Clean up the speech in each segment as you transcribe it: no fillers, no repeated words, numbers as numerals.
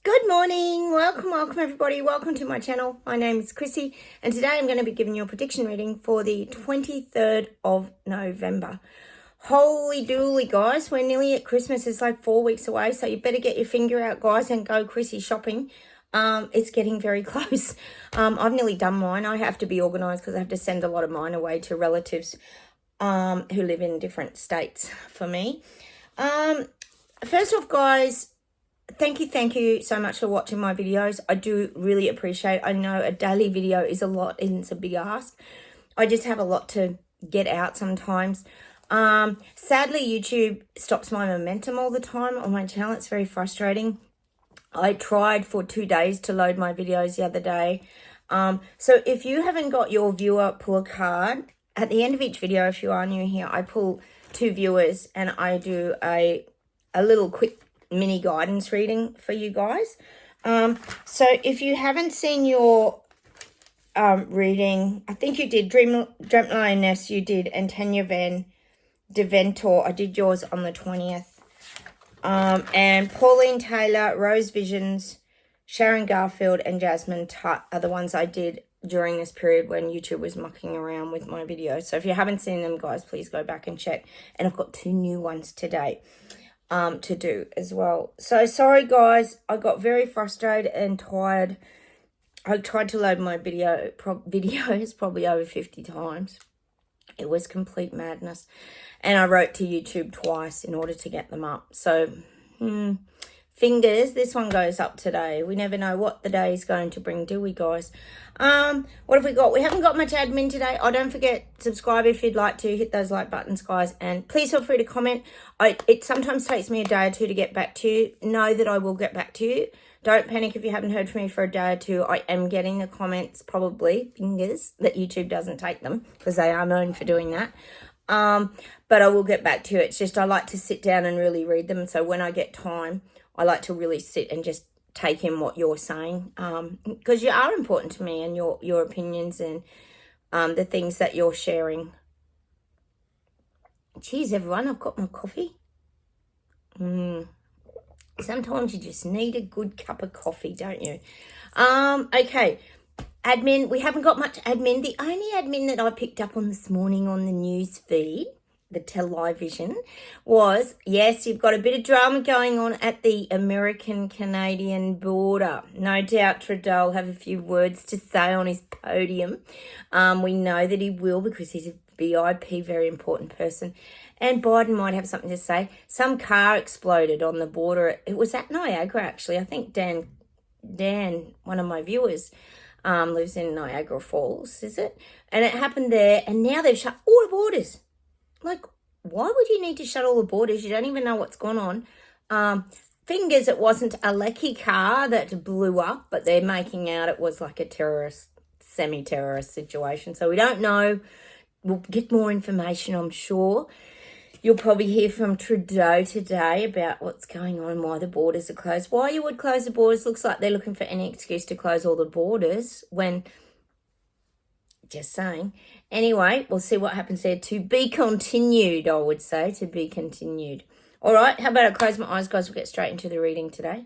Good morning, welcome everybody, welcome to my channel. My name is Chrissy and today I'm going to be giving you a prediction reading for the 23rd of November. Holy dooly guys, we're nearly at Christmas. It's like 4 weeks away, so you better get your finger out guys and go Chrissy shopping. It's getting very close. I've nearly done mine. I have to be organised because I have to send a lot of mine away to relatives who live in different states for me. First off guys, thank you so much for watching my videos. I do really appreciate. I know a daily video is a lot and it's a big ask. I just have a lot to get out sometimes. Sadly, YouTube stops my momentum all the time on my channel. It's very frustrating. I tried for 2 days to load my videos the other day. So if you haven't got your viewer, pull a card. At the end of each video, if you are new here, I pull 2 viewers and I do a little quick mini guidance reading for you guys. So if you haven't seen your reading, I think you did Dreamt Lioness, you did, and Tanya Van Deventor, I did yours on the 20th. And Pauline Taylor, Rose Visions, Sharon Garfield, and Jasmine Tutt are the ones I did during this period when YouTube was mucking around with my videos. So if you haven't seen them, guys, please go back and check. And I've got 2 new ones today to do as well. So sorry guys, I got very frustrated and tired. I tried to load my videos probably over 50 times. It was complete madness. And I wrote to YouTube twice in order to get them up. So fingers, this one goes up today. We never know what the day is going to bring, do we guys? What have we got? We haven't got much admin today. Oh, don't forget, subscribe if you'd like to. Hit those like buttons, guys. And please feel free to comment. It sometimes takes me a day or 2 to get back to you. Know that I will get back to you. Don't panic if you haven't heard from me for a day or 2. I am getting the comments, probably, fingers, that YouTube doesn't take them because they are known for doing that. But I will get back to you. It's just I like to sit down and really read them. So when I get time, I like to really sit and just take in what you're saying, because you are important to me and your opinions and the things that you're sharing. Cheers, everyone. I've got my coffee. Sometimes you just need a good cup of coffee, don't you? Okay. Admin. We haven't got much admin. The only admin that I picked up on this morning on the news feed, the television, was, yes, you've got a bit of drama going on at the American-Canadian border. No doubt Trudeau will have a few words to say on his podium. We know that he will because he's a VIP, very important person. And Biden might have something to say. Some car exploded on the border. It was at Niagara, actually. I think Dan, one of my viewers, lives in Niagara Falls, is it? And it happened there, and now they've shut all the borders. Like, why would you need to shut all the borders? You don't even know what's gone on. Fingers, it wasn't a Lecky car that blew up, but they're making out it was like a terrorist, semi-terrorist situation. So we don't know. We'll get more information, I'm sure. You'll probably hear from Trudeau today about what's going on, why the borders are closed. Why you would close the borders? Looks like they're looking for any excuse to close all the borders when... Just saying. Anyway, we'll see what happens there. To be continued, I would say. To be continued. All right, how about I close my eyes, guys? We'll get straight into the reading today.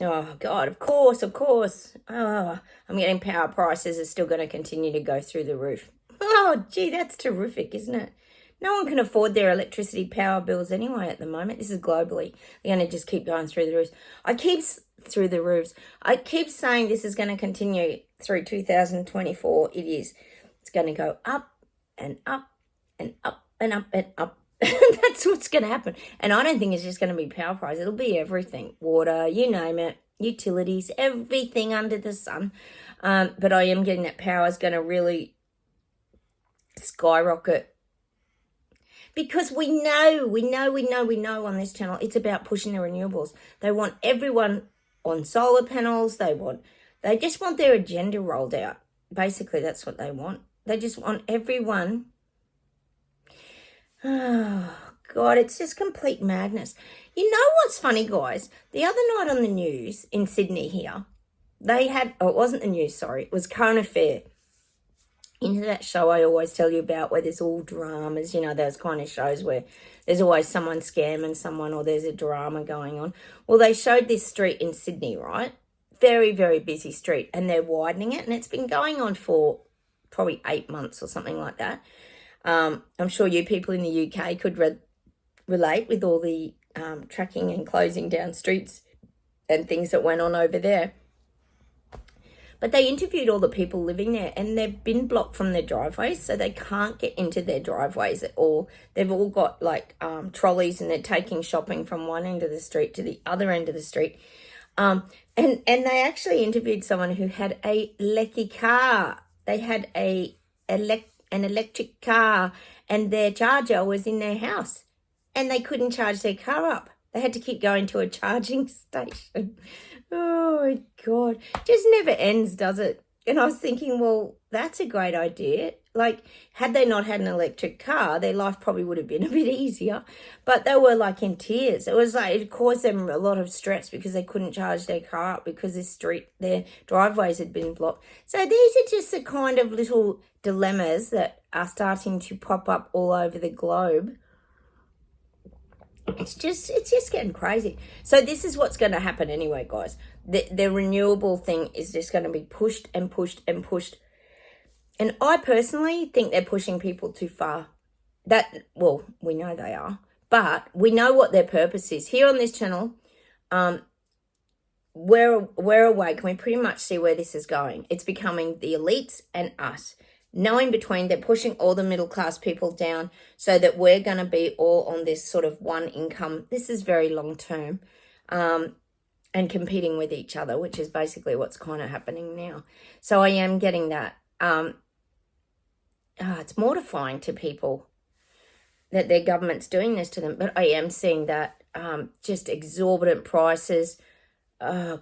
Oh, God, of course. Oh, I'm getting power prices are still going to continue to go through the roof. Oh, gee, that's terrific, isn't it? No one can afford their electricity power bills anyway at the moment. This is globally. They're going to just keep going through the roofs. I keep saying this is going to continue through 2024. It is. It's going to go up and up and up and up and up. That's what's going to happen. And I don't think it's just going to be power prices. It'll be everything. Water, you name it, utilities, everything under the sun. But I am getting that power is going to really skyrocket. Because we know on this channel, it's about pushing the renewables. They want everyone on solar panels. They just want their agenda rolled out. Basically, that's what they want. They just want everyone. Oh, God, it's just complete madness. You know what's funny, guys? The other night on the news in Sydney here, they had, it wasn't the news, sorry, it was Current Affair. You know that show I always tell you about where there's all dramas, you know, those kind of shows where there's always someone scamming someone or there's a drama going on. Well, they showed this street in Sydney, right? Very, very busy street, and they're widening it, and it's been going on for probably 8 months or something like that. I'm sure you people in the UK could relate with all the tracking and closing down streets and things that went on over there. But they interviewed all the people living there, and they've been blocked from their driveways, so they can't get into their driveways at all. They've all got like trolleys, and they're taking shopping from one end of the street to the other end of the street. And they actually interviewed someone who had a lecky car. They had an electric car, and their charger was in their house, and they couldn't charge their car up. They had to keep going to a charging station. Oh, my God. Just never ends, does it? And I was thinking, well, that's a great idea. Like, had they not had an electric car, their life probably would have been a bit easier. But they were, like, in tears. It was like it caused them a lot of stress because they couldn't charge their car up because their driveways had been blocked. So these are just the kind of little dilemmas that are starting to pop up all over the globe. It's just getting crazy. So this is what's going to happen anyway, guys. The renewable thing is just going to be pushed and pushed and pushed. And I personally think they're pushing people too far. Well, we know they are. But we know what their purpose is. Here on this channel, we're awake and we pretty much see where this is going. It's becoming the elites and us. Now in between, they're pushing all the middle class people down so that we're going to be all on this sort of one income. This is very long term, and competing with each other, which is basically what's kind of happening now. So I am getting that. It's mortifying to people that their government's doing this to them, but I am seeing that just exorbitant prices.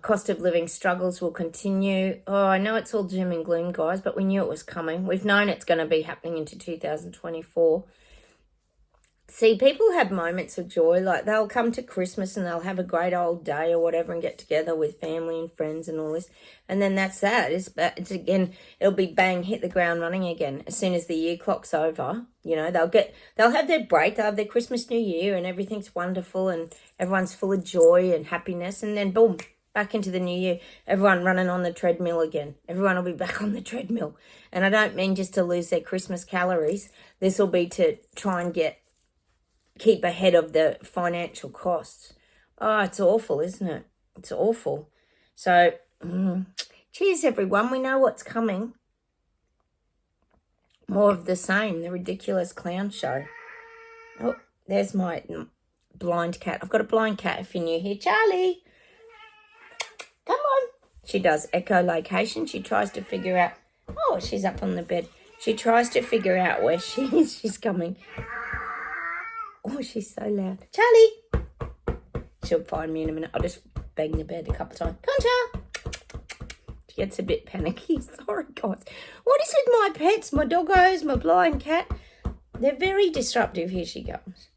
Cost of living struggles will continue. Oh, I know it's all doom and gloom, guys, but we knew it was coming. We've known it's going to be happening into 2024. See, people have moments of joy. Like, they'll come to Christmas and they'll have a great old day or whatever and get together with family and friends and all this. And then that's that. It's again, it'll be bang, hit the ground running again. As soon as the year clock's over, you know, they'll have their break. They'll have their Christmas, New Year, and everything's wonderful and everyone's full of joy and happiness. And then boom, back into the new year, everyone running on the treadmill again. Everyone will be back on the treadmill. And I don't mean just to lose their Christmas calories. This will be to try and keep ahead of the financial costs. Oh, it's awful, isn't it? It's awful. So, cheers, everyone. We know what's coming. More of the same, the ridiculous clown show. Oh, there's my blind cat. I've got a blind cat if you're new here. Charlie, come on. She does echolocation. She tries to figure out. Oh, she's up on the bed. She tries to figure out where she is. She's coming. Oh, she's so loud. Charlie! She'll find me in a minute. I'll just bang the bed a couple of times. Come on, Char! She gets a bit panicky. Sorry, guys. What is with my pets? My doggos, my blind cat. They're very disruptive. Here she comes.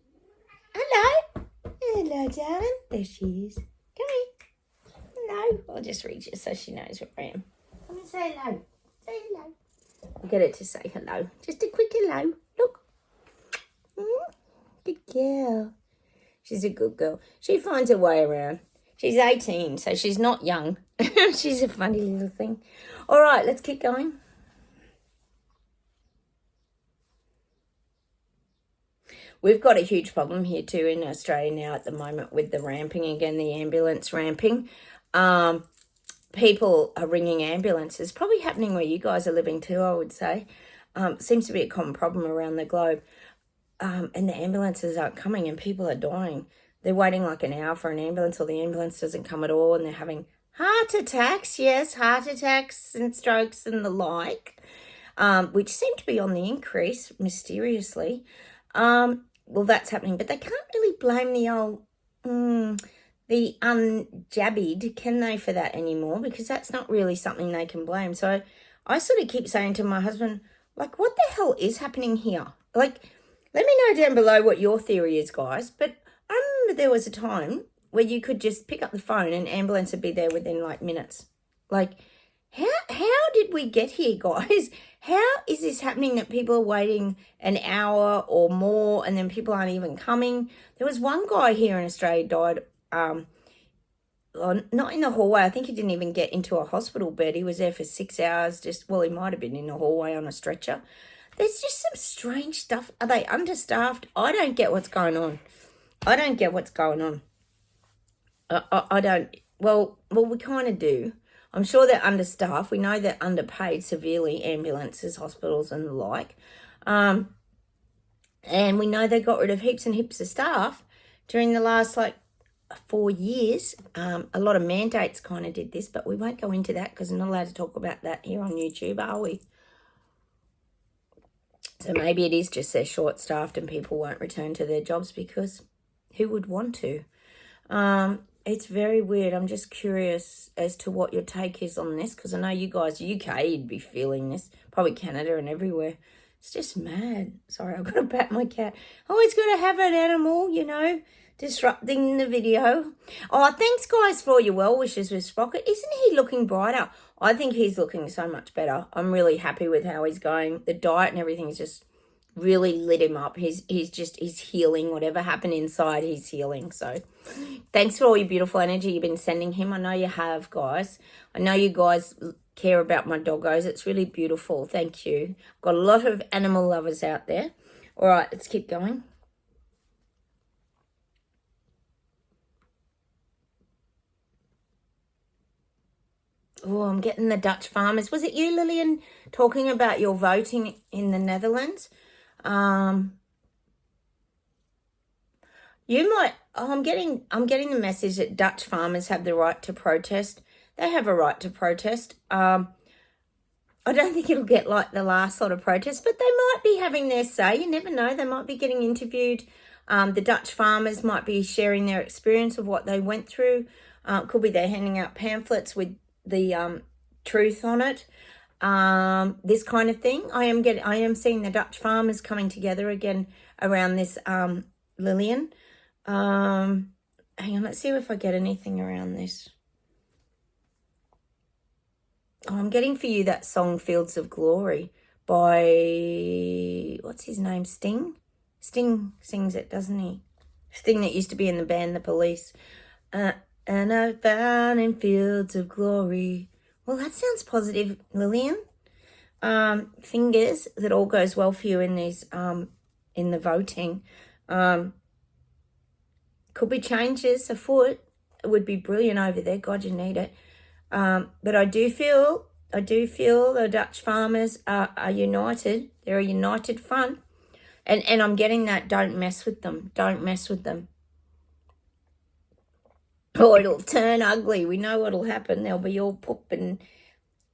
Hello. Hello, darling. There she is. Come here. Hello. I'll just read you so she knows where I am. Come and say hello. Say hello. I'll get her to say hello. Just a quick hello. Look. Good girl. She's a good girl. She finds her way around. She's 18, so she's not young. She's a funny little thing. All right, let's keep going. We've got a huge problem here too in Australia now at the moment with the ramping again, the ambulance ramping. People are ringing ambulances. Probably happening where you guys are living too, I would say. Seems to be a common problem around the globe. And the ambulances aren't coming and people are dying. They're waiting like an hour for an ambulance or the ambulance doesn't come at all and they're having heart attacks. Yes, heart attacks and strokes and the like, which seem to be on the increase mysteriously. Well, that's happening, but they can't really blame the old, the unjabbied, can they, for that anymore? Because that's not really something they can blame. So I sort of keep saying to my husband, like, what the hell is happening here? Like, let me know down below what your theory is, guys. But I remember there was a time where you could just pick up the phone and ambulance would be there within like minutes. Like, how did we get here, guys? How is this happening that people are waiting an hour or more and then people aren't even coming? There was one guy here in Australia died, not in the hallway. I think he didn't even get into a hospital bed. He was there for 6 hours. He might have been in the hallway on a stretcher. There's just some strange stuff. Are they understaffed? I don't get what's going on. I don't. Well, we kind of do. I'm sure they're understaffed. We know they're underpaid severely, ambulances, hospitals and the like. And we know they got rid of heaps and heaps of staff during the last 4 years. A lot of mandates kind of did this, but we won't go into that because we're not allowed to talk about that here on YouTube, are we? So maybe it is just they're short-staffed and people won't return to their jobs because who would want to? It's very weird. I'm just curious as to what your take is on this because I know you guys, UK, you'd be feeling this. Probably Canada and everywhere. It's just mad. Sorry, I've got to pat my cat. Always got to have an animal, disrupting the video. Oh, thanks, guys, for all your well wishes with Sprocket. Isn't he looking brighter? I think he's looking so much better. I'm really happy with how he's going. The diet and everything's just really lit him up. He's healing. Whatever happened inside, he's healing. So thanks for all your beautiful energy you've been sending him. I know you have, guys. I know you guys care about my doggos. It's really beautiful. Thank you. Got a lot of animal lovers out there. All right, let's keep going. Oh, I'm getting the Dutch farmers. Was it you, Lillian, talking about your voting in the Netherlands? You might. Oh, I'm getting the message that Dutch farmers have the right to protest. They have a right to protest. I don't think it'll get like the last sort of protest, but they might be having their say. You never know. They might be getting interviewed. The Dutch farmers might be sharing their experience of what they went through. Could be they're handing out pamphlets with the truth on it. This kind of thing. I am seeing the Dutch farmers coming together again around this, Lillian. Hang on, let's see if I get anything around this. Oh, I'm getting for you that song Fields of Glory by, what's his name, Sting? Sting sings it, doesn't he? Sting that used to be in the band The Police. And I found in fields of glory. Well, that sounds positive, Lillian. Fingers that all goes well for you in these, in the voting. Could be changes afoot. It would be brilliant over there. God, you need it. But I do feel the Dutch farmers are united. They're a united front. And I'm getting that don't mess with them. Don't mess with them. Or it'll turn ugly. We know what'll happen. They'll be all poop and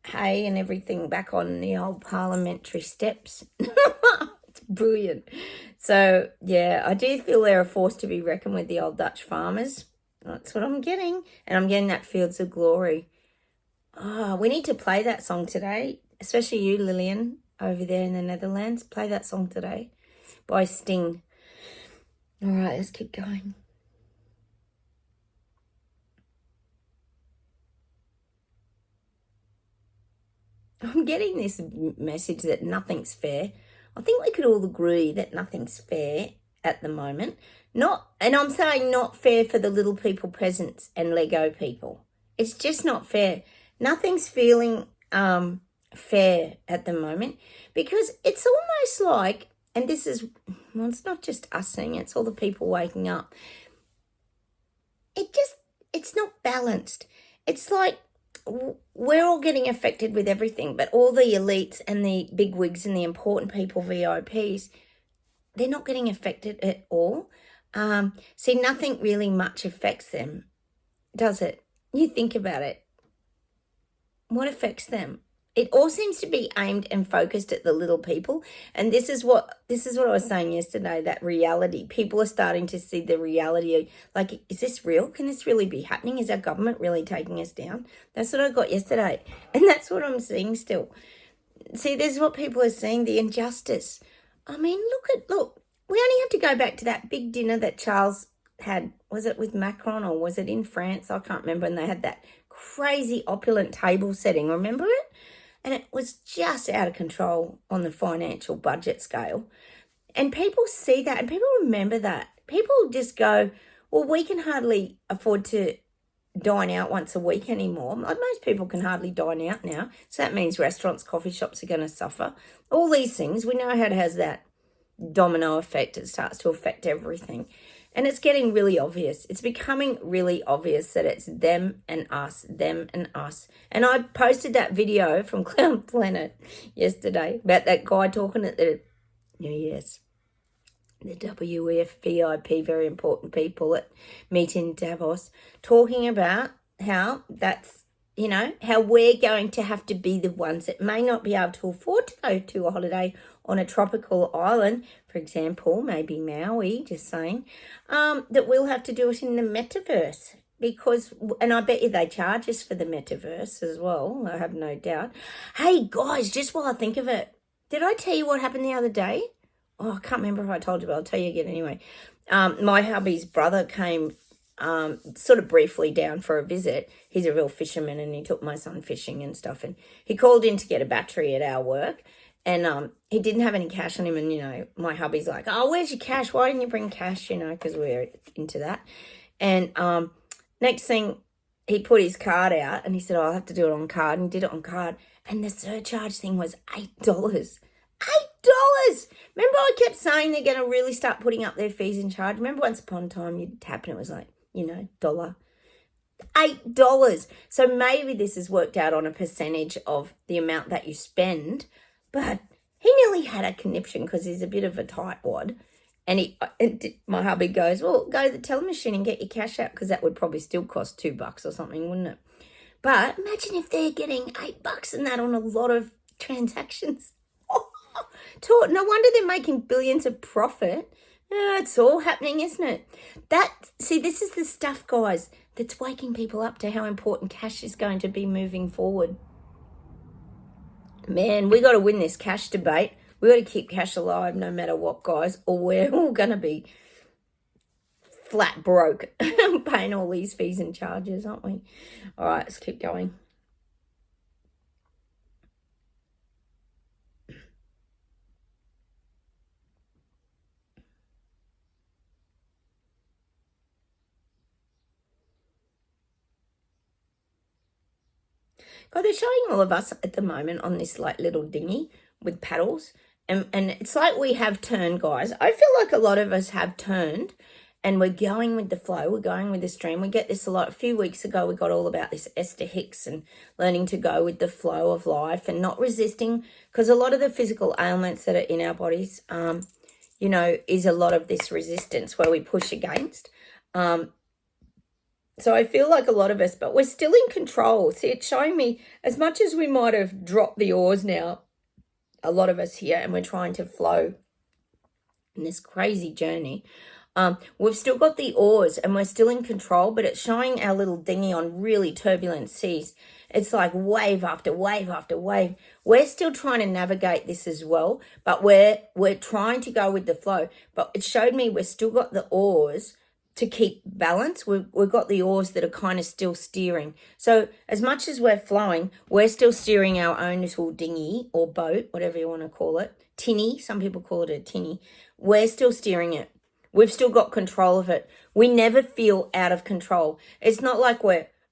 hay and everything back on the old parliamentary steps. It's brilliant. So, yeah, I do feel they're a force to be reckoned with, the old Dutch farmers. That's what I'm getting. And I'm getting that Fields of Glory. Oh, we need to play that song today, especially you, Lillian, over there in the Netherlands. Play that song today by Sting. All right, let's keep going. I'm getting this message that nothing's fair. I think we could all agree that nothing's fair at the moment. And I'm saying not fair for the little people presents and Lego people. It's just not fair. Nothing's feeling fair at the moment because it's almost like, and this is, well, it's not just us saying it, it's all the people waking up. It's not balanced. It's like we're all getting affected with everything, but all the elites and the bigwigs and the important people, VIPs, they're not getting affected at all. See, nothing really much affects them, does it? You think about it. What affects them? It all seems to be aimed and focused at the little people. And this is what I was saying yesterday, that reality. People are starting to see the reality of, like, is this real? Can this really be happening? Is our government really taking us down? That's what I got yesterday. And that's what I'm seeing still. See, this is what people are seeing, the injustice. I mean, look, we only have to go back to that big dinner that Charles had. Was it with Macron or was it in France? I can't remember. And they had that crazy opulent table setting. Remember it? and it was just out of control on the financial budget scale. And people see that and people remember that. People just go, well, we can hardly afford to dine out once a week anymore. Most people can hardly dine out now. So that means restaurants, coffee shops are going to suffer. All these things, we know how it has that domino effect. It starts to affect everything. And it's getting really obvious. It's becoming really obvious that it's them and us, them and us. And I posted that video from Clown Planet yesterday about that guy talking at the, the WEF VIP, very important people at meet in Davos, talking about how that's, how we're going to have to be the ones that may not be able to afford to go to a holiday on a tropical island, for example, maybe Maui, just saying, that we'll have to do it in the metaverse. Because, and I bet you they charge us for the metaverse as well, I have no doubt. Hey, guys, just while I think of it, did I tell you what happened the other day? Oh, I can't remember if I told you, but I'll tell you again anyway. My hubby's brother came sort of briefly down for a visit. He's a real fisherman and he took my son fishing and stuff. And he called in to get a battery at our work. And he didn't have any cash on him. And, my hubby's like, oh, where's your cash? Why didn't you bring cash? Because we're into that. And next thing, he put his card out and he said, I'll have to do it on card. And he did it on card. And the surcharge thing was $8. $8! Remember I kept saying they're going to really start putting up their fees and charge? Remember once upon a time you'd tap and it was like, dollar. $8. So maybe this is worked out on a percentage of the amount that you spend. But he nearly had a conniption because he's a bit of a tightwad. And my hubby goes, well, go to the teller machine and get your cash out because that would probably still cost $2 or something, wouldn't it? But imagine if they're getting $8 and that on a lot of transactions. No wonder they're making billions of profit. It's all happening, isn't it? This is the stuff, guys, that's waking people up to how important cash is going to be moving forward. Man, we got to win this cash debate. We got to keep cash alive no matter what, guys, or we're all going to be flat broke paying all these fees and charges, aren't we? All right, let's keep going. God, they're showing all of us at the moment on this little dinghy with paddles. And it's like we have turned, guys. I feel like a lot of us have turned and we're going with the flow. We're going with the stream. We get this a lot. A few weeks ago, we got all about this Esther Hicks and learning to go with the flow of life and not resisting, because a lot of the physical ailments that are in our bodies, is a lot of this resistance where we push against. So I feel like a lot of us, but we're still in control. See, it's showing me as much as we might have dropped the oars now, a lot of us here, and we're trying to flow in this crazy journey. We've still got the oars and we're still in control, but it's showing our little dinghy on really turbulent seas. It's like wave after wave after wave. We're still trying to navigate this as well, but we're trying to go with the flow. But it showed me we've still got the oars to keep balance. We've got the oars that are kind of still steering. So as much as we're flowing, we're still steering our own little dinghy or boat, whatever you want to call it. Tinny, some people call it a tinny. We're still steering it. We've still got control of it. We never feel out of control. It's not like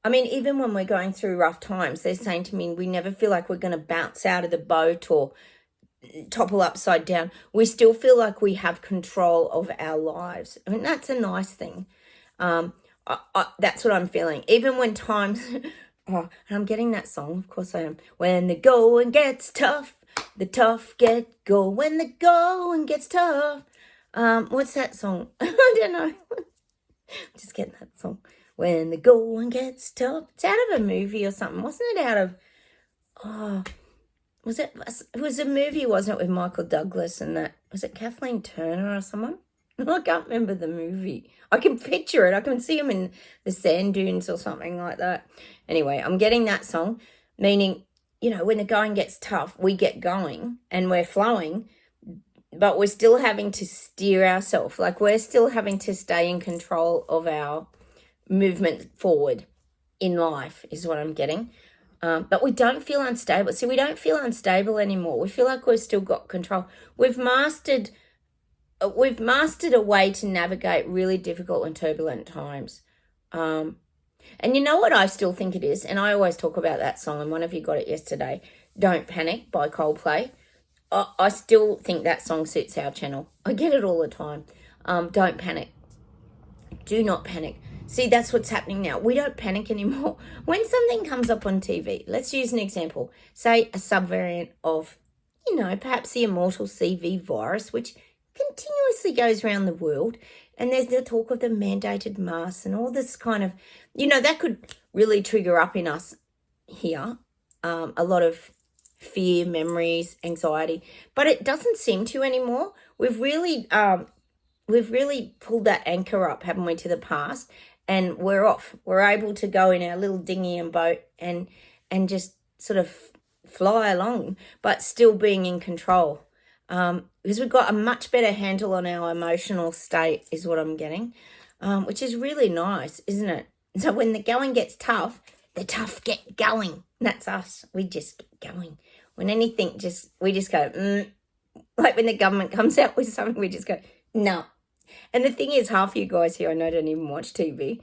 even when we're going through rough times, they're saying to me, we never feel like we're going to bounce out of the boat or topple upside down. We still feel like we have control of our lives. I mean, that's a nice thing. That's what I'm feeling. Even when times, and I'm getting that song, of course I am. When the going gets tough, the tough get go. When the going gets tough. What's that song? I don't know. Just getting that song. When the going gets tough. It's out of a movie or something. Wasn't it out of, it was a movie, wasn't it, with Michael Douglas and that, was it Kathleen Turner or someone? I can't remember the movie. I can picture it. I can see him in the sand dunes or something like that. Anyway, I'm getting that song, meaning, when the going gets tough, we get going and we're flowing, but we're still having to steer ourselves. Like we're still having to stay in control of our movement forward in life is what I'm getting. But we don't feel unstable. See, we don't feel unstable anymore. We feel like we've still got control. We've mastered a way to navigate really difficult and turbulent times. And you know what I still think it is? And I always talk about that song, and one of you got it yesterday, Don't Panic by Coldplay. I still think that song suits our channel. I get it all the time. Don't panic. Do not panic. See, that's what's happening now. We don't panic anymore. When something comes up on TV, let's use an example. Say a subvariant of, perhaps the immortal CV virus, which continuously goes around the world. And there's the talk of the mandated masks and all this kind of, that could really trigger up in us here a lot of fear, memories, anxiety. But it doesn't seem to anymore. We've really pulled that anchor up, haven't we, to the past, and we're off. We're able to go in our little dinghy and boat and just sort of fly along, but still being in control. Because we've got a much better handle on our emotional state is what I'm getting, which is really nice, isn't it? So when the going gets tough, the tough get going. That's us. We just get going. When anything we just go, like when the government comes out with something, we just go, no. And the thing is, half of you guys here I know don't even watch TV.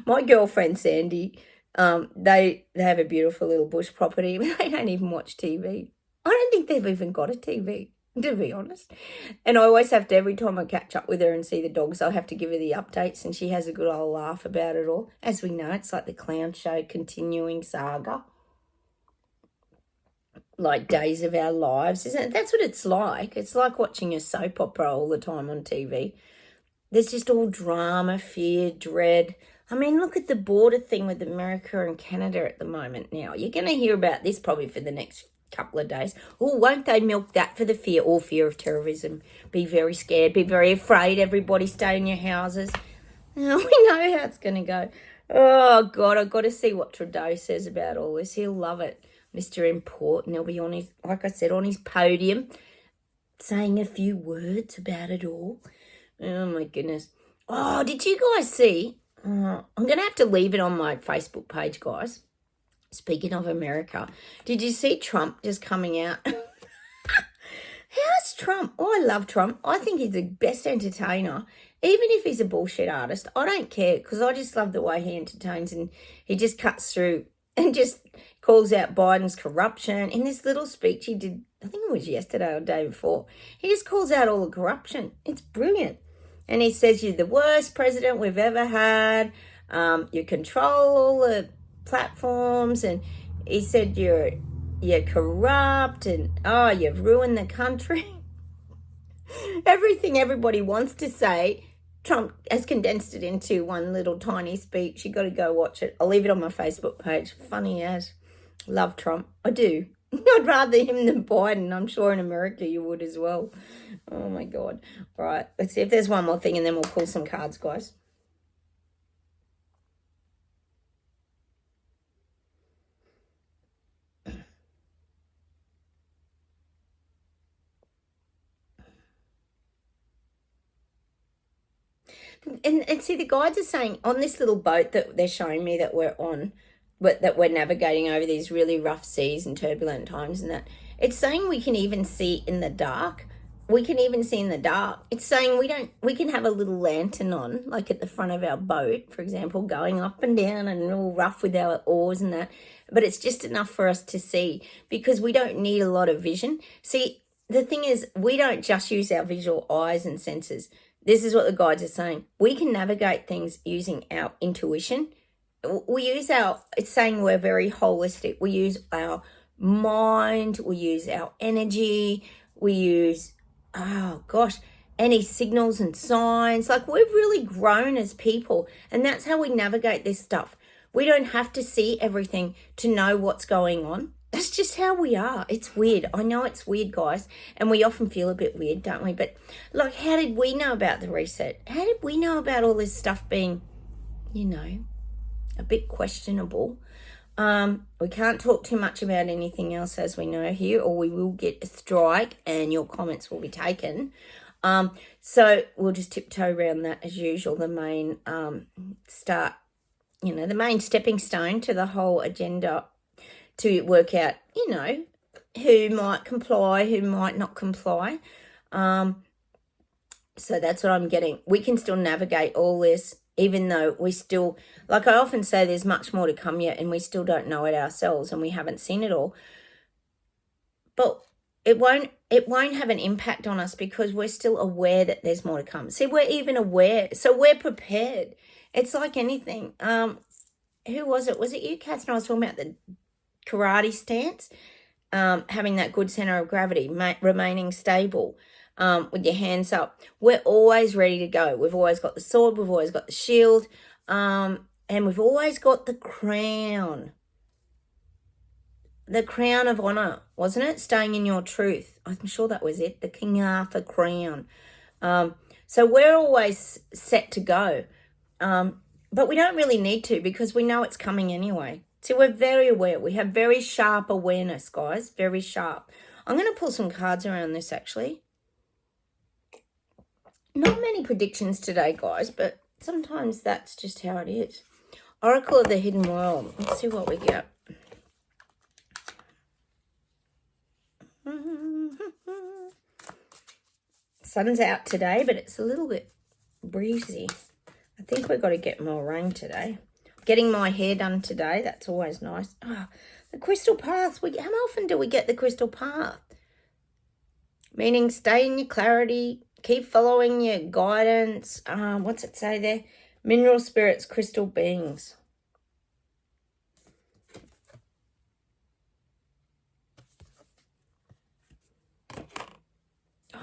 My girlfriend Sandy, they have a beautiful little bush property, but they don't even watch TV. I don't think they've even got a TV, to be honest. And I always have to, every time I catch up with her and see the dogs, I have to give her the updates, and she has a good old laugh about it all. As we know, it's like the clown show continuing saga. Like Days of Our Lives, isn't it? That's what it's like. It's like watching a soap opera all the time on TV. There's just all drama, fear, dread. I mean, look at the border thing with America and Canada at the moment now. You're going to hear about this probably for the next couple of days. Oh, won't they milk that for the fear? All fear of terrorism. Be very scared. Be very afraid. Everybody stay in your houses. Oh, we know how it's going to go. Oh, God, I've got to see what Trudeau says about all this. He'll love it. Mr. Important. He'll be on his, like I said, on his podium saying a few words about it all. Oh, my goodness. Oh, did you guys see? I'm going to have to leave it on my Facebook page, guys. Speaking of America, did you see Trump just coming out? How's Trump? Oh, I love Trump. I think he's the best entertainer. Even if he's a bullshit artist, I don't care, because I just love the way he entertains, and he just cuts through and just calls out Biden's corruption. In this little speech he did, I think it was yesterday or the day before, he just calls out all the corruption. It's brilliant. And he says, you're the worst president we've ever had. You control all the platforms. And he said, you're corrupt, and, you've ruined the country. Everything everybody wants to say, Trump has condensed it into one little tiny speech. You got to go watch it. I'll leave it on my Facebook page. Funny as. Love Trump. I do. I'd rather him than Biden. I'm sure in America you would as well. Oh, my God. All right. Let's see if there's one more thing, and then we'll pull some cards, guys. And see, the guides are saying on this little boat that they're showing me that we're on, but that we're navigating over these really rough seas and turbulent times, and that it's saying we can even see in the dark. We can even see in the dark. It's saying we can have a little lantern on, like at the front of our boat, for example, going up and down and all rough with our oars and that. But it's just enough for us to see, because we don't need a lot of vision. See, the thing is, we don't just use our visual eyes and senses. This is what the guides are saying. We can navigate things using our intuition. It's saying we're very holistic. We use our mind, we use our energy, we use, any signals and signs. Like, we've really grown as people, and that's how we navigate this stuff. We don't have to see everything to know what's going on. That's just how we are. It's weird. I know it's weird, guys, and we often feel a bit weird, don't we? But, like, how did we know about the reset? How did we know about all this stuff being, a bit questionable? We can't talk too much about anything else, as we know here, or we will get a strike and your comments will be taken. So we'll just tiptoe around that as usual. The main the main stepping stone to the whole agenda to work out, who might comply, who might not comply. So that's what I'm getting. We can still navigate all this, even though we still, like I often say, there's much more to come yet, and we still don't know it ourselves, and we haven't seen it all. But it won't have an impact on us because we're still aware that there's more to come. See, we're even aware, so we're prepared. It's like anything. Who was it? Was it you, Catherine? I was talking about the karate stance, having that good center of gravity, remaining stable, with your hands up. We're always ready to go. We've always got the sword. We've always got the shield, and we've always got the crown. The crown of honor, wasn't it? Staying in your truth. I'm sure that was it. The King Arthur crown. So we're always set to go. But we don't really need to because we know it's coming anyway. So we're very aware. We have very sharp awareness, guys. Very sharp. I'm going to pull some cards around this, actually. Not many predictions today, guys, but sometimes that's just how it is. Oracle of the Hidden World. Let's see what we get. Sun's out today, but it's a little bit breezy. I think we've got to get more rain today. Getting my hair done today, that's always nice. Oh, the crystal path. How often do we get the crystal path? Meaning stay in your clarity, keep following your guidance. What's it say there? Mineral spirits, crystal beings.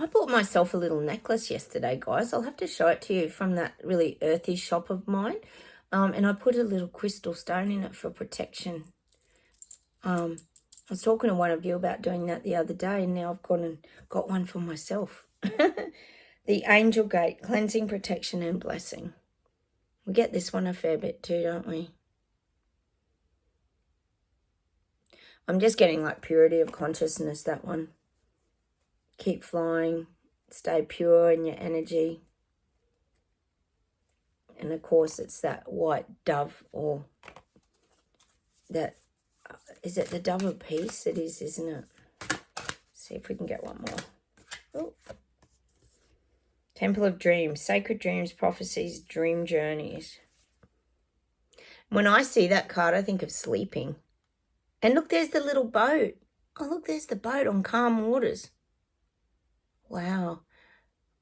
I bought myself a little necklace yesterday, guys. I'll have to show it to you from that really earthy shop of mine. And I put a little crystal stone in it for protection. I was talking to one of you about doing that the other day, and now I've gone and got one for myself. The Angel Gate, cleansing, protection, and blessing. We get this one a fair bit too, don't we? I'm just getting like purity of consciousness, that one. Keep flying, stay pure in your energy. And of course, it's that white dove, or that, is it the dove of peace? It is, isn't it? Let's see if we can get one more. Oh. Temple of Dreams, Sacred Dreams, Prophecies, Dream Journeys. When I see that card, I think of sleeping. And look, there's the little boat. Oh, look, there's the boat on calm waters. Wow.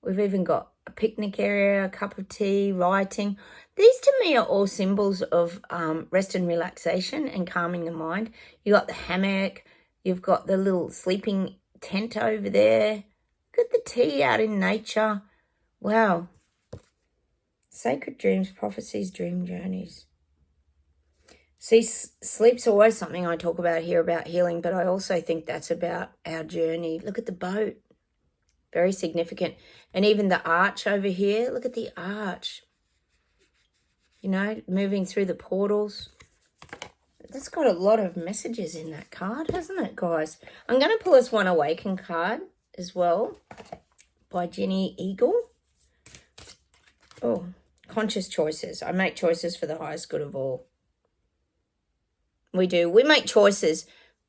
We've even got a picnic area, a cup of tea, writing. These to me are all symbols of rest and relaxation and calming the mind. You got the hammock. You've got the little sleeping tent over there. Look at the tea out in nature. Wow. Sacred Dreams, Prophecies, Dream Journeys. See, sleep's always something I talk about here about healing, but I also think that's about our journey. Look at the boat. Very significant. And even the arch over here. Look at the arch. You know, moving through the portals. That's got a lot of messages in that card, hasn't it, guys? I'm going to pull us one Awaken card as well by Ginny Eagle. Oh, conscious choices. I make choices for the highest good of all. We do. We make choices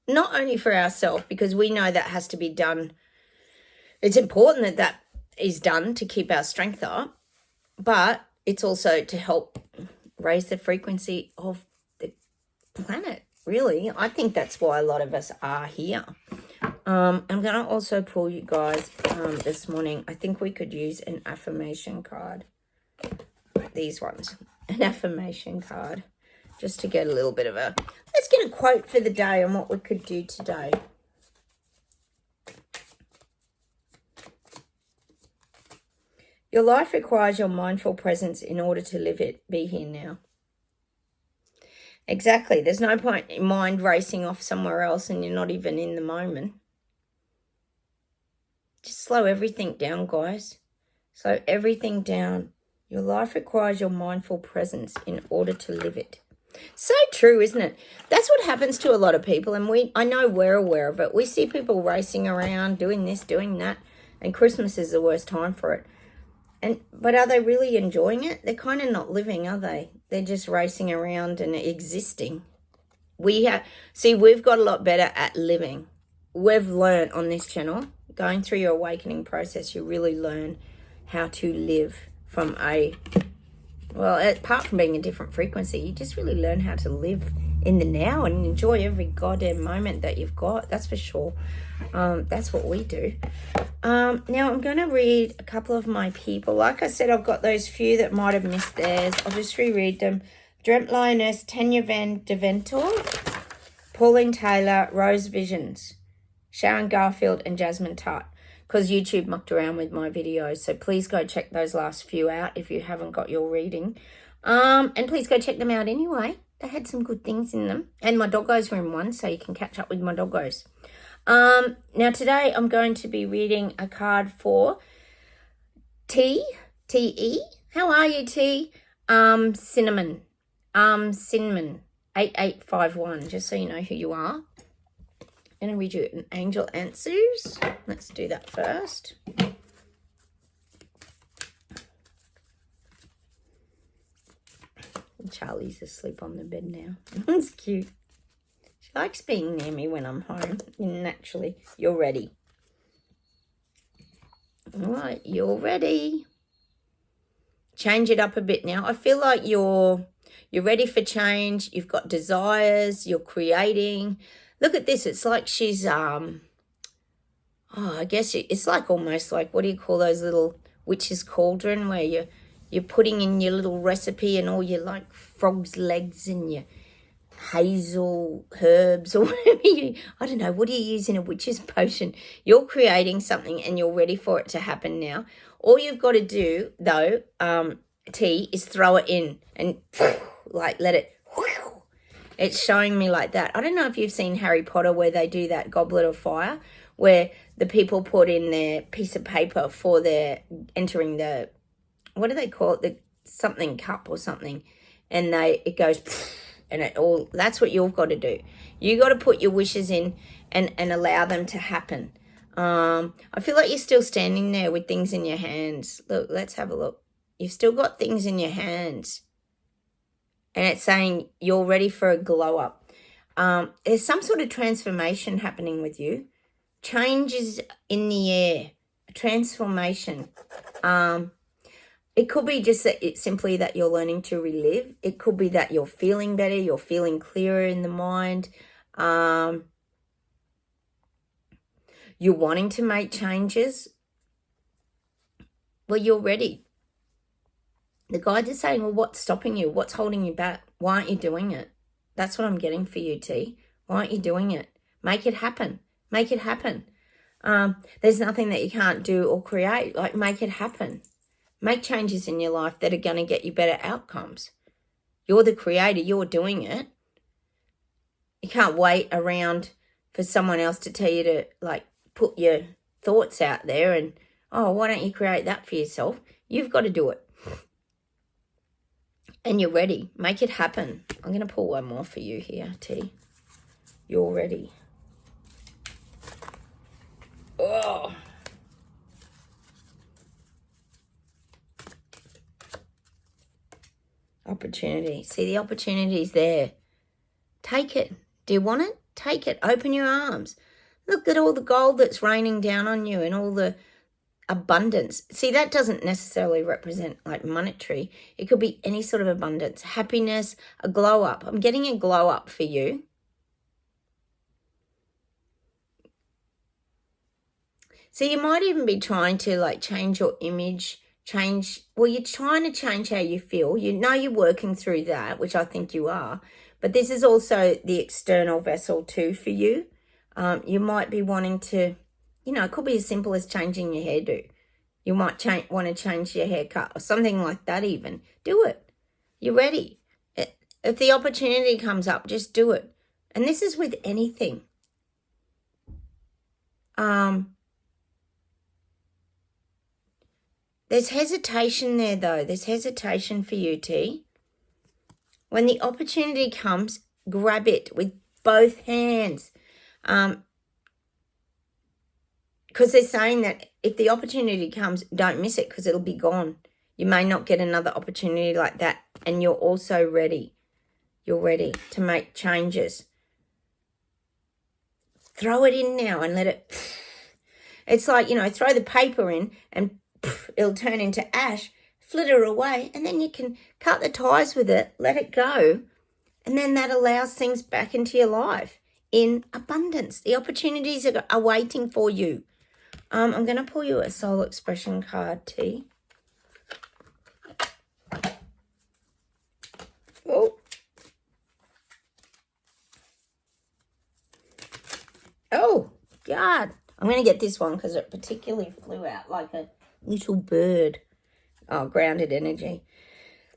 not only for ourselves, because we know that has to be done. It's important that that is done to keep our strength up, but it's also to help raise the frequency of the planet, really. I think that's why a lot of us are here. I'm going to also pull you guys this morning. I think we could use an affirmation card. These ones. An affirmation card. Just to get a little bit of a... Let's get a quote for the day on what we could do today. Your life requires your mindful presence in order to live it. Be here now. Exactly. There's no point in mind racing off somewhere else and you're not even in the moment. Just slow everything down, guys. Slow everything down. Your life requires your mindful presence in order to live it. So true, isn't it? That's what happens to a lot of people, and I know we're aware of it. We see people racing around, doing this, doing that, and Christmas is the worst time for it. But are they really enjoying it? They're kind of not living, are they? They're just racing around and existing. we've got a lot better at living. We've learned on this channel, going through your awakening process, you really learn how to live from apart from being a different frequency, you just really learn how to live in the now and enjoy every goddamn moment that you've got. That's for sure. That's what we do. Now I'm going to read a couple of my people. Like I said, I've got those few that might have missed theirs. I'll just reread them. Dreamt Lioness, Tanya Van Deventor, Pauline Taylor, Rose Visions, Sharon Garfield, and Jasmine Tutt. Because YouTube mucked around with my videos. So please go check those last few out if you haven't got your reading. And please go check them out anyway. They had some good things in them. And my doggos were in one, so you can catch up with my doggos. Now today I'm going to be reading a card for T-E. How are you, T? Cinnamon. Cinnamon. 8851, just so you know who you are. I'm going to read you an angel answers. Let's do that first. Charlie's asleep on the bed now. That's cute. She likes being near me when I'm home. Naturally, you're ready. All right, you're ready. Change it up a bit now. I feel like you're ready for change. You've got desires. You're creating. Look at this. It's like she's, I guess it's like almost like, what do you call those little witch's cauldron where you're putting in your little recipe and all your like frog's legs and your hazel herbs or whatever I don't know, what do you use in a witch's potion? You're creating something and you're ready for it to happen now. All you've got to do though, T, is throw it in and like let it, it's showing me like that. I don't know if you've seen Harry Potter where they do that goblet of fire where the people put in their piece of paper for their entering the, what do they call it? The something cup or something. And it goes and it all, that's what you've got to do. You got to put your wishes in and allow them to happen. I feel like you're still standing there with things in your hands. Look, let's have a look. You've still got things in your hands. And it's saying you're ready for a glow up. There's some sort of transformation happening with you. Changes in the air. Transformation. It could be just that it's simply that you're learning to relive. It could be that you're feeling better. You're feeling clearer in the mind. You're wanting to make changes. Well, you're ready. The guides are saying, well, what's stopping you? What's holding you back? Why aren't you doing it? That's what I'm getting for you, T. Why aren't you doing it? Make it happen. Make it happen. There's nothing that you can't do or create. Like, make it happen. Make changes in your life that are going to get you better outcomes. You're the creator. You're doing it. You can't wait around for someone else to tell you to, like, put your thoughts out there and, oh, why don't you create that for yourself? You've got to do it. And you're ready. Make it happen. I'm going to pull one more for you here, T. You're ready. Oh. Opportunity. See, the opportunity's there. Take it. Do you want it? Take it. Open your arms. Look at all the gold that's raining down on you and all the abundance. See, that doesn't necessarily represent like monetary. It could be any sort of abundance, happiness, a glow up. I'm getting a glow up for you. So you might even be trying to like change your image, you're trying to change how you feel. You know you're working through that, which I think you are. But this is also the external vessel too for you. You might be wanting to, it could be as simple as changing your hairdo. You might want to change your haircut or something like that even. Do it. You're ready. If the opportunity comes up, just do it. And this is with anything. There's hesitation there, though. There's hesitation for you, T. When the opportunity comes, grab it with both hands. Because they're saying that if the opportunity comes, don't miss it because it'll be gone. You may not get another opportunity like that. And you're also ready. You're ready to make changes. throw it in now and let it, it's like, throw the paper in and it'll turn into ash, flitter it away, and then you can cut the ties with it, let it go, and then that allows things back into your life in abundance. The opportunities are waiting for you. I'm going to pull you a soul expression card, T. Oh. Oh, God. I'm going to get this one because it particularly flew out like a little bird. Oh, grounded energy.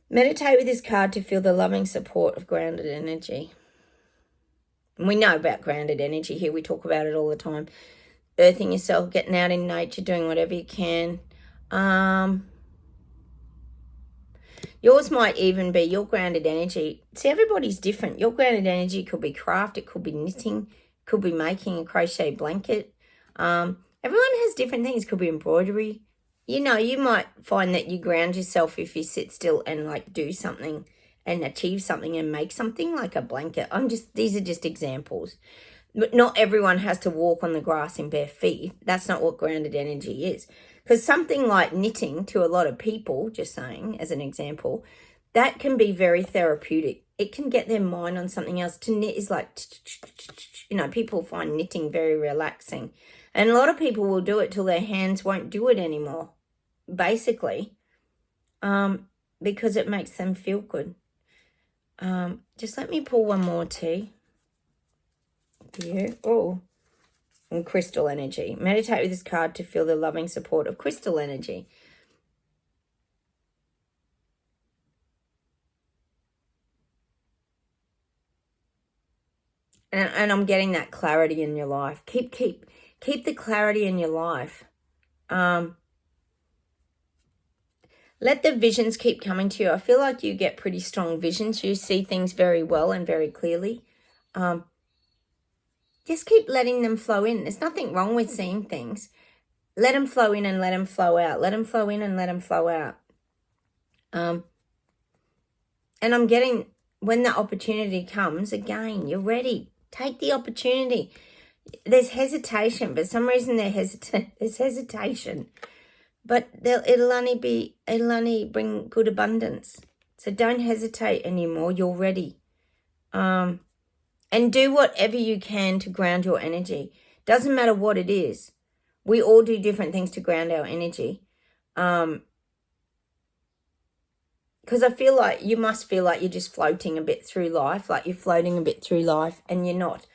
Meditate with this card to feel the loving support of grounded energy. And we know about grounded energy here. We talk about it all the time. Earthing yourself, getting out in nature, doing whatever you can. Yours might even be your grounded energy. See, everybody's different. Your grounded energy could be craft. It could be knitting. It could be making a crochet blanket. Everyone has different things. It could be embroidery. You might find that you ground yourself if you sit still and like do something and achieve something and make something like a blanket. These are just examples. But not everyone has to walk on the grass in bare feet. That's not what grounded energy is. Because something like knitting to a lot of people, just saying as an example, that can be very therapeutic. It can get their mind on something else. To knit is like, people find knitting very relaxing. And a lot of people will do it till their hands won't do it anymore, basically, because it makes them feel good. Just let me pull one more, T. You. Oh, and crystal energy. Meditate with this card to feel the loving support of crystal energy. And I'm getting that clarity in your life. Keep the clarity in your life. Let the visions keep coming to you. I feel like you get pretty strong visions. You see things very well and very clearly. Just keep letting them flow in. There's nothing wrong with seeing things. Let them flow in and let them flow out. Let them flow in and let them flow out. And I'm getting, when the opportunity comes, again, you're ready. Take the opportunity. There's hesitation. For some reason, there's hesitation. But it'll only bring good abundance. So don't hesitate anymore. You're ready. And do whatever you can to ground your energy. Doesn't matter what it is. We all do different things to ground our energy. Because I feel like you must feel like you're just floating a bit through life, like you're floating a bit through life, and you're not.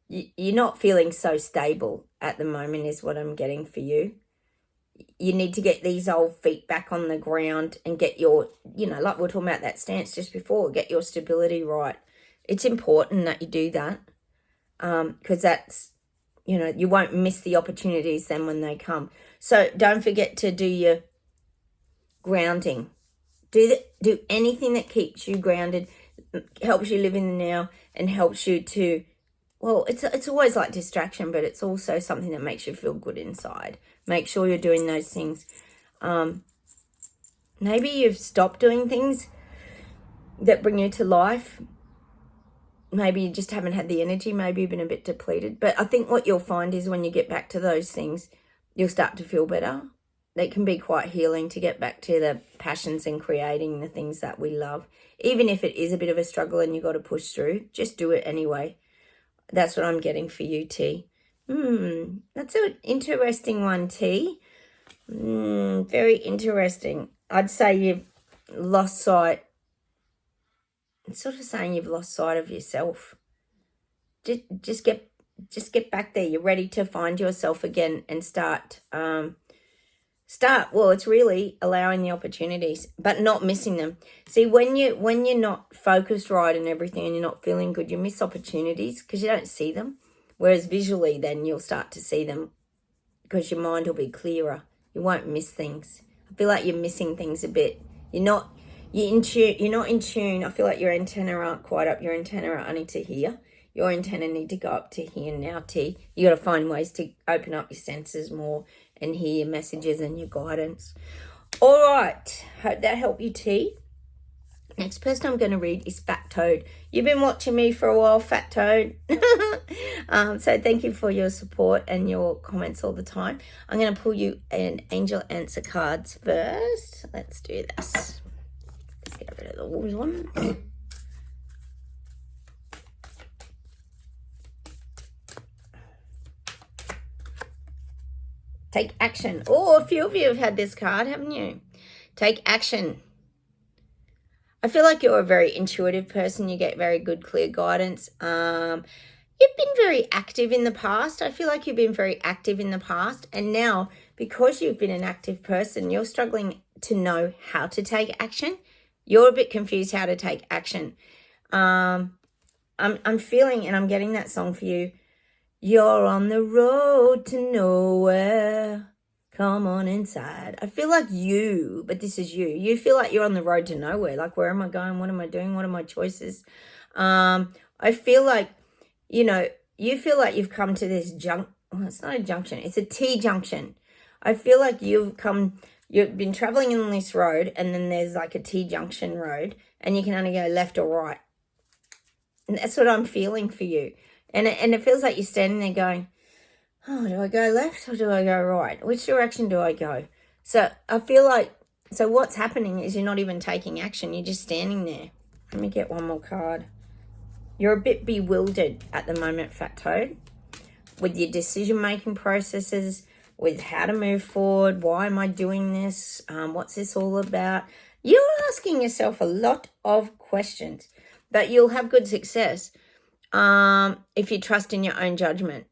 You're not feeling so stable at the moment is what I'm getting for you. You need to get these old feet back on the ground and get your, like we were talking about that stance just before, get your stability right. It's important that you do that because that's, you won't miss the opportunities then when they come. So don't forget to do your grounding. Do anything that keeps you grounded, helps you live in the now and helps you to, well, it's always like distraction, but it's also something that makes you feel good inside. Make sure you're doing those things. Maybe you've stopped doing things that bring you to life. Maybe you just haven't had the energy. Maybe you've been a bit depleted. But I think what you'll find is when you get back to those things, you'll start to feel better. It can be quite healing to get back to the passions and creating the things that we love. Even if it is a bit of a struggle and you've got to push through, just do it anyway. That's what I'm getting for you, T. That's an interesting one, T. Very interesting. I'd say you've lost sight. It's sort of saying you've lost sight of yourself. Just get back there. You're ready to find yourself again and start. Well, it's really allowing the opportunities, but not missing them. See, when you're not focused right and everything and you're not feeling good, you miss opportunities because you don't see them. Whereas visually, then you'll start to see them because your mind will be clearer. You won't miss things. I feel like you're missing things a bit. You're not in tune. I feel like your antenna aren't quite up. Your antenna are only to here. Your antenna need to go up to here now, T. You got to find ways to open up your senses more and hear your messages and your guidance. All right. Hope that helped you, T. Next person I'm going to read is Fat Toad. You've been watching me for a while, Fat Toad. So thank you for your support and your comments all the time. I'm going to pull you an angel answer cards first. Let's do this. Let's get rid of the wolves one. Take action. Oh, a few of you have had this card, haven't you? Take action. I feel like you're a very intuitive person. You get very good, clear guidance. You've been very active in the past. I feel like you've been very active in the past. And now, because you've been an active person, you're struggling to know how to take action. You're a bit confused how to take action. I'm feeling, and I'm getting that song for you. You're on the road to nowhere. Come on inside. I feel like you, but this is you. You feel like you're on the road to nowhere. Like, where am I going? What am I doing? What are my choices? I feel like, you feel like you've come to this well, it's not a junction. It's a T-junction. I feel like you've been traveling in this road, and then there's like a T-junction road, and you can only go left or right. And that's what I'm feeling for you. And it feels like you're standing there going, oh, do I go left or do I go right? Which direction do I go? So I feel like, so what's happening is you're not even taking action. You're just standing there. Let me get one more card. You're a bit bewildered at the moment, Fat Toad, with your decision-making processes, with how to move forward. Why am I doing this? What's this all about? You're asking yourself a lot of questions, but you'll have good success if you trust in your own judgment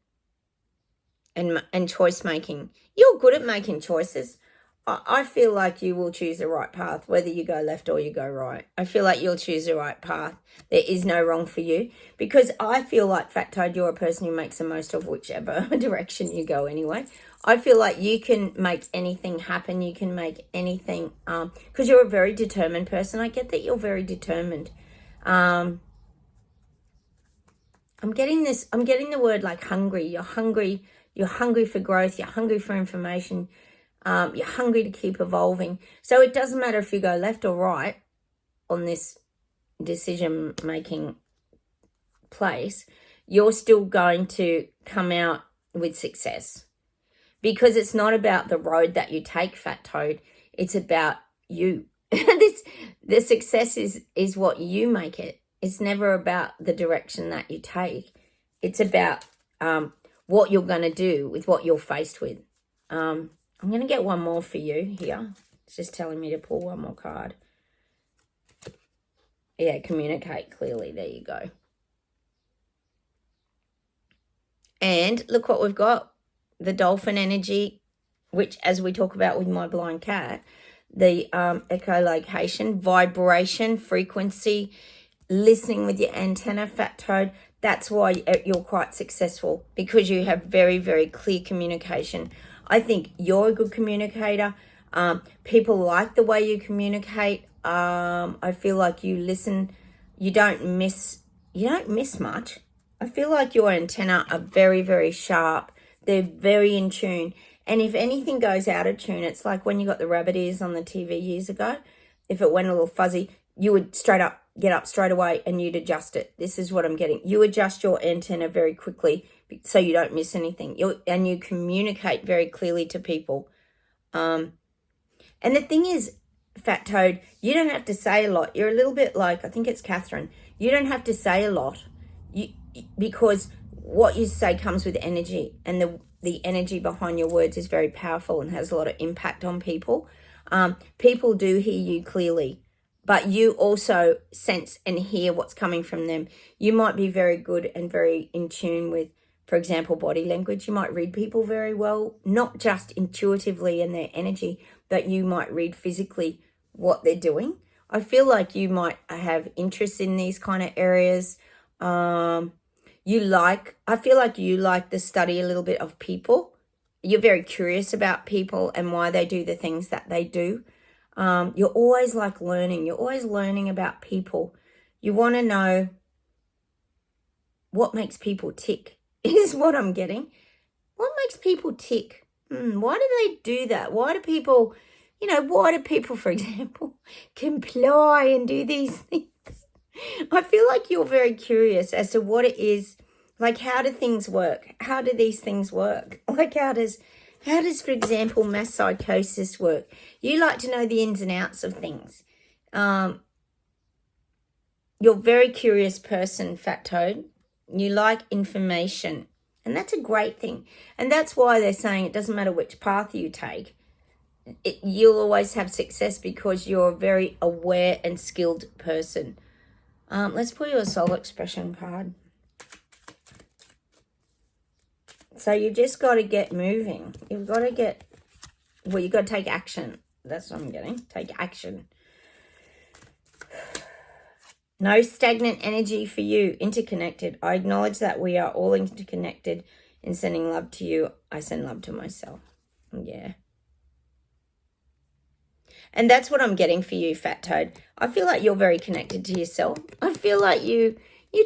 and choice making. You're good at making choices. I feel like you will choose the right path, whether you go left or you go right. I feel like you'll choose the right path. There is no wrong for you, because I feel like, Fat Toad, you're a person who makes the most of whichever direction you go anyway. I feel like you can make anything happen. You can make anything, because you're a very determined person. I get that you're very determined. I'm getting the word like hungry. You're hungry. You're hungry for growth. You're hungry for information. You're hungry to keep evolving. So it doesn't matter if you go left or right on this decision-making place. You're still going to come out with success, because it's not about the road that you take, Fat Toad. It's about you. The success is what you make it. It's never about the direction that you take. It's about what you're going to do with what you're faced with. I'm going to get one more for you here. It's just telling me to pull one more card. Yeah, communicate clearly. There you go. And look what we've got. The dolphin energy, which, as we talk about with my blind cat, the echolocation, vibration, frequency, listening with your antenna, Fat Toad. That's why you're quite successful, because you have very, very clear communication. I think you're a good communicator. People like the way you communicate. I feel like you listen. You don't miss much. I feel like your antenna are very, very sharp. They're very in tune. And if anything goes out of tune, it's like when you got the rabbit ears on the TV years ago. If it went a little fuzzy, you would get up straight away and you'd adjust it. This is what I'm getting. You adjust your antenna very quickly so you don't miss anything. And you communicate very clearly to people. And the thing is, Fat Toad, you don't have to say a lot. You're a little bit like, I think it's Catherine. You don't have to say a lot, because what you say comes with energy, and the energy behind your words is very powerful and has a lot of impact on people. People do hear you clearly, but you also sense and hear what's coming from them. You might be very good and very in tune with, for example, body language. You might read people very well, not just intuitively in their energy, but you might read physically what they're doing. I feel like you might have interest in these kind of areas. I feel like you like the study a little bit of people. You're very curious about people and why they do the things that they do. You're always like learning. You're always learning about people. You want to know what makes people tick, is what I'm getting. What makes people tick? Why do they do that? Why do people, You know, why do people, for example, comply and do these things? I feel like you're very curious as to what it is. Like, how do things work? How do these things work? Like, how does, for example, mass psychosis work? You like to know the ins and outs of things. You're a very curious person, Fat Toad. You like information. And that's a great thing. And that's why they're saying it doesn't matter which path you take. You'll always have success because you're a very aware and skilled person. Let's pull you a soul expression card. So you just got to get moving. You've got to you've got to take action. That's what I'm getting. Take action. No stagnant energy for you. Interconnected. I acknowledge that we are all interconnected. In sending love to you, I send love to myself. Yeah. And that's what I'm getting for you, Fat Toad. I feel like you're very connected to yourself. I feel like you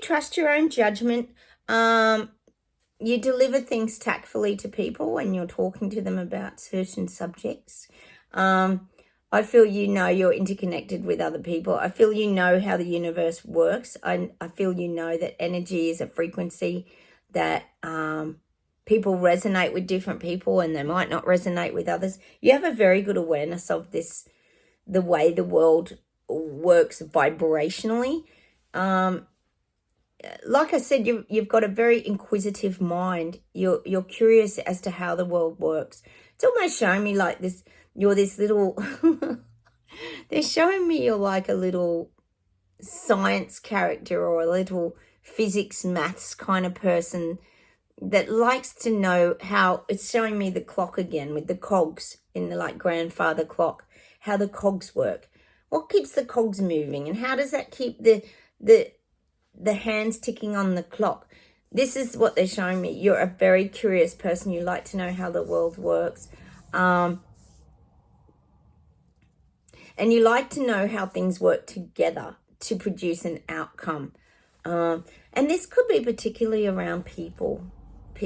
trust your own judgment. You deliver things tactfully to people when you're talking to them about certain subjects. I feel you know you're interconnected with other people. I feel you know how the universe works. I feel you know that energy is a frequency that people resonate with different people and they might not resonate with others. You have a very good awareness of this, the way the world works vibrationally. Like I said, you've got a very inquisitive mind. You're curious as to how the world works. It's almost showing me like this. You're this little. They're showing me you're like a little science character or a little physics, maths kind of person that likes to know how. It's showing me the clock again with the cogs in the like grandfather clock. How the cogs work. What keeps the cogs moving, and how does that keep the hands ticking on the clock? This is what they're showing me. You're a very curious person. You like to know how the world works. And you like to know how things work together to produce an outcome. And this could be particularly around people.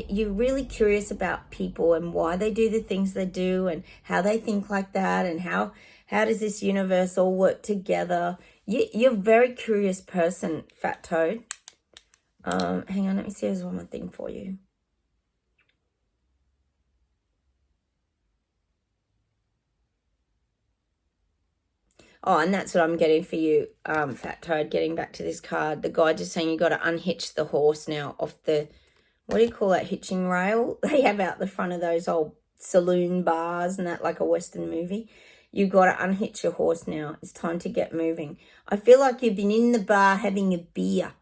You're really curious about people and why they do the things they do and how they think like that and how does this universe all work together. You're a very curious person, Fat Toad. Hang on, let me see. There's one more thing for you. Oh, and that's what I'm getting for you, Fat Toad. Getting back to this card, the guide is saying you got to unhitch the horse now off the, what do you call that, hitching rail they have out the front of those old saloon bars and that, like a Western movie. You got to unhitch your horse now. It's time to get moving. I feel like you've been in the bar having a beer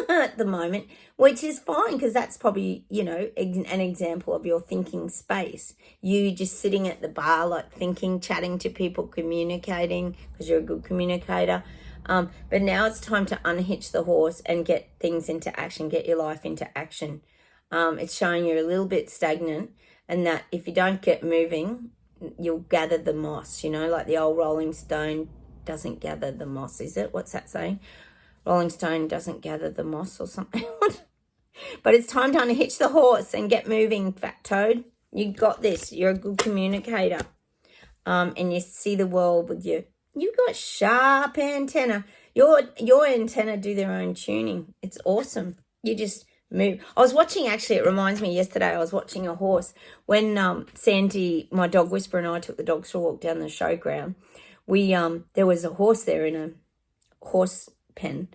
at the moment, which is fine because that's probably, you know, an example of your thinking space. You just sitting at the bar, like thinking, chatting to people, communicating because you're a good communicator. But now it's time to unhitch the horse and get things into action, get your life into action. It's showing you're a little bit stagnant and that if you don't get moving, you'll gather the moss, you know, like the old Rolling Stone doesn't gather the moss, is it? What's that saying? Rolling Stone doesn't gather the moss or something. But it's time to unhitch the horse and get moving, Fat Toad. You got this. You're a good communicator. And you see the world with you. You've got sharp antenna. Your antenna do their own tuning. It's awesome. You just move. I was watching, actually, it reminds me, yesterday I was watching a horse. When Sandy, my dog whisperer, and I took the dogs for a walk down the showground, there was a horse there in a horse pen.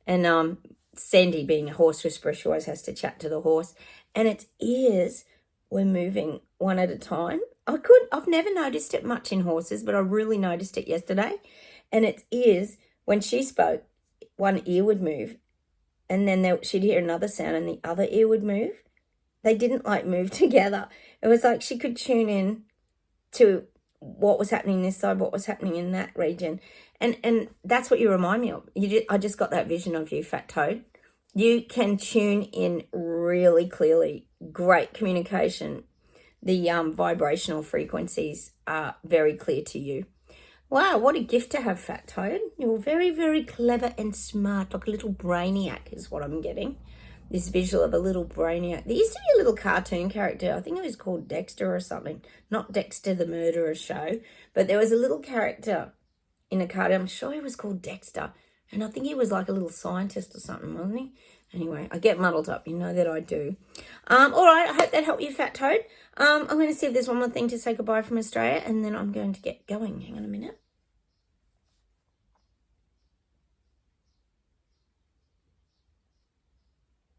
And Sandy, being a horse whisperer, she always has to chat to the horse. And its ears were moving one at a time. I've never noticed it much in horses, but I really noticed it yesterday. And its ears, when she spoke, one ear would move. And then she'd hear another sound and the other ear would move. They didn't like move together. It was like she could tune in to what was happening this side, what was happening in that region. And that's what you remind me of. I just got that vision of you, Fat Toad. You can tune in really clearly. Great communication. The vibrational frequencies are very clear to you. Wow, what a gift to have, Fat Toad. You're very, very clever and smart, like a little brainiac is what I'm getting. this visual of a little brainiac. There used to be a little cartoon character. I think it was called Dexter or something. Not Dexter the Murderer Show, but there was a little character in a cartoon. I'm sure he was called Dexter. And I think he was like a little scientist or something, wasn't he? Anyway, I get muddled up. You know that I do. All right, I hope that helped you, Fat Toad. I'm going to see if there's one more thing to say goodbye from Australia, and then I'm going to get going. Hang on a minute.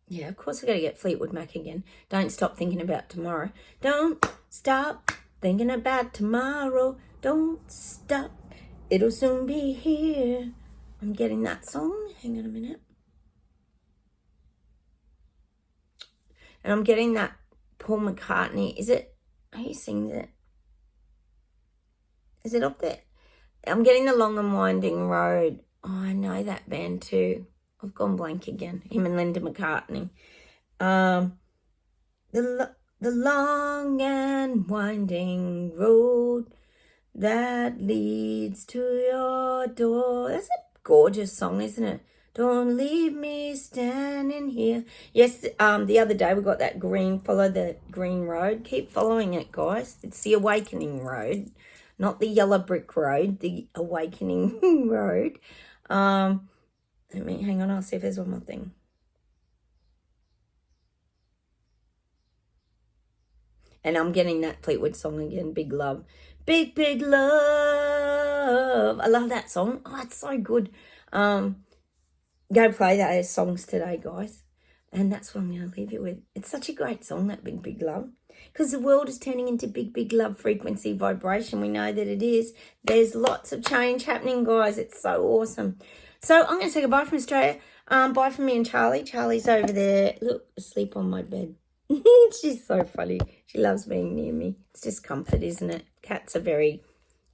Yeah, of course I got to get Fleetwood Mac again. Don't stop thinking about tomorrow. Don't stop thinking about tomorrow. Don't stop. It'll soon be here. I'm getting that song. Hang on a minute. And I'm getting that Paul McCartney. Is it? Who sings it? Is it up there? I'm getting the Long and Winding Road. Oh, I know that band too. I've gone blank again. Him and Linda McCartney. The long and winding road that leads to your door. That's a gorgeous song, isn't it? Don't leave me standing here. Yes, the other day we got that green, follow the green road. Keep following it, guys. It's the awakening road, not the yellow brick road, the awakening road. Hang on, I'll see if there's one more thing. And I'm getting that Fleetwood song again, Big Love. Big, big love. I love that song. Oh, it's so good. Go play those songs today, guys. And that's what I'm going to leave you with. It's such a great song, that Big, Big Love. Because the world is turning into big, big love frequency vibration. We know that it is. There's lots of change happening, guys. It's so awesome. So I'm going to say goodbye from Australia. Bye from me and Charlie. Charlie's over there. Look, asleep on my bed. She's so funny. She loves being near me. It's just comfort, isn't it? Cats are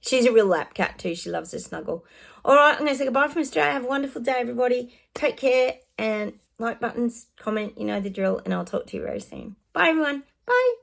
she's a real lap cat too. She loves to snuggle. All right, I'm going to say goodbye from Australia. Have a wonderful day, everybody. Take care and like buttons, comment, you know the drill, and I'll talk to you very soon. Bye, everyone. Bye.